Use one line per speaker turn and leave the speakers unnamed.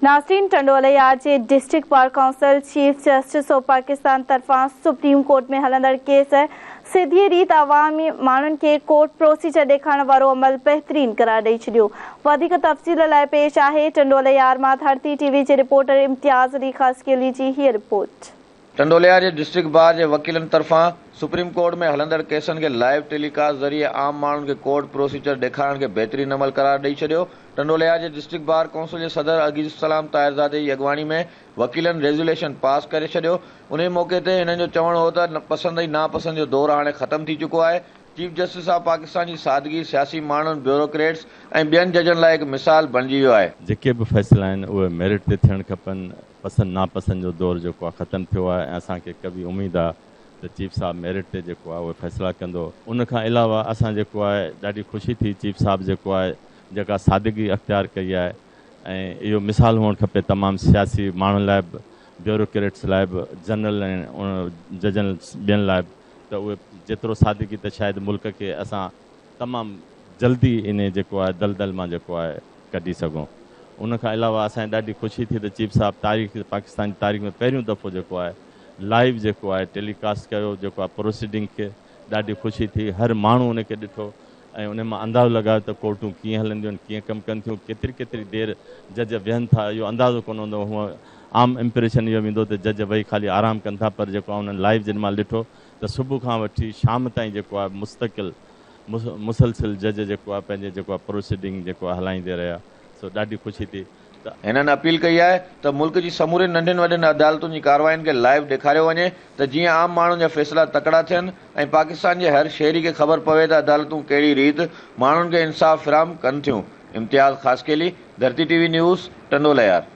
नाज़रीन, टंडोलयार जे district bar council chief justice of Pakistan तरफां सुप्रीम कोर्ट में हलंदड़ केस सीधी रीत अवामी माण्हुनि खे कोर्ट प्रोसीजर ॾेखारण वारो अमल बहितरीन करार ॾेई छॾियो। वधीक तफ़सील लाइ पेश आहे टंडोलयार मां धरती टीवी जे रिपोर्टर इम्तियाज़ अली ख़ासकेली जी हीअ रिपोर्ट।
टंडोलयार जे डिस्ट्रिक्ट बार जे वकीलनि तरफां सुप्रीम कोर्ट में हलंदड़ केसनि खे लाइव टेलीकास्ट ज़रिए आम माण्हुनि खे कोर्ट प्रोसीजर ॾेखारण खे बहितरीन अमल करार ॾेई छॾियो। टंडोलयार जे डिस्ट्रिक्ट बार काउंसिल जे सदर अगीज़ुस्सलाम ताहिरज़ादे जी अॻवानी में वकीलनि रेज़ोल्यूशन पास करे छॾियो। उन मौक़े ते हिननि जो चवणु हो त पसंद ऐं नापसंद जो दौरु हाणे ख़तमु थी चुको आहे। चीफ जस्टिस ऑफ पाकिस्तान जी सादगी सियासी माण्हुनि, ब्यूरोक्रेट्स ऐं ॿियनि जजनि लाइ हिकु मिसाल बणिजी वियो आहे।
जेके बि फ़ैसिला आहिनि उहे मेरिट ते थियणु खपनि। पसंदि नापसंद जो दौरु जेको आहे ख़तमु थियो आहे ऐं असांखे कभी उमेदु आहे त चीफ साहब मेरिट ते जेको आहे उहे फ़ैसिला कंदो। उन खां अलावा असां जेको आहे ॾाढी ख़ुशी थी चीफ साहब जेको आहे जेका सादगी अख़्तियार कई आहे ऐं इहो मिसाल हुअणु खपे तमामु सियासी माण्हुनि लाइ बि, ब्यूरोक्रेट्स लाइ बि, जनरल ऐं जजनि ॿियनि लाइ बि, त उहे जेतिरो सादगी त शायदि मुल्क खे असां तमामु जल्दी इन जेको आहे दलदल मां जेको आहे कढी सघूं। उन खां अलावा असांखे ॾाढी ख़ुशी थी त चीफ साहब पाकिस्तान जी तारीख़ में पहिरियों दफ़ो जेको आहे लाइव जेको आहे टेलीकास्ट कयो जेको आहे प्रोसीडिंग खे। ॾाढी ख़ुशी थी, हर माण्हू उनखे ॾिठो ऐं उन मां अंदाज़ो लॻायो त कोर्टूं कीअं हलंदियूं आहिनि, कीअं कमु कनि थियूं, केतिरी देरि जज विहनि था, इहो अंदाज़ो कोन हूंदो। हूअं आम इम्प्रेशन इहो वेंदो त जज वेही ख़ाली आराम कनि था, पर जेको आहे उन्हनि लाइव जेॾी महिल ॾिठो त सुबुह खां वठी शाम ताईं जेको आहे मुसलसिल जज जेको आहे पंहिंजे जेको आहे प्रोसीडिंग जेको आहे हलाईंदे रहिया। सो ॾाढी ख़ुशी थी।
हिननि अपील कई आहे त मुल्क जी समूरे नंढियुनि वॾियुनि अदालतुनि जी कार्रवाइनि खे लाइव ॾेखारियो वञे त जीअं आम माण्हुनि जा फ़ैसिला तकड़ा थियनि ऐं पाकिस्तान जे हर शहरी खे ख़बर पवे त अदालतूं कहिड़ी रीति माण्हुनि खे इंसाफ़ फ़राहम कनि थियूं। इम्तियाज़ ख़ासकेली, धरती टीवी न्यूज़, टंडोलयार।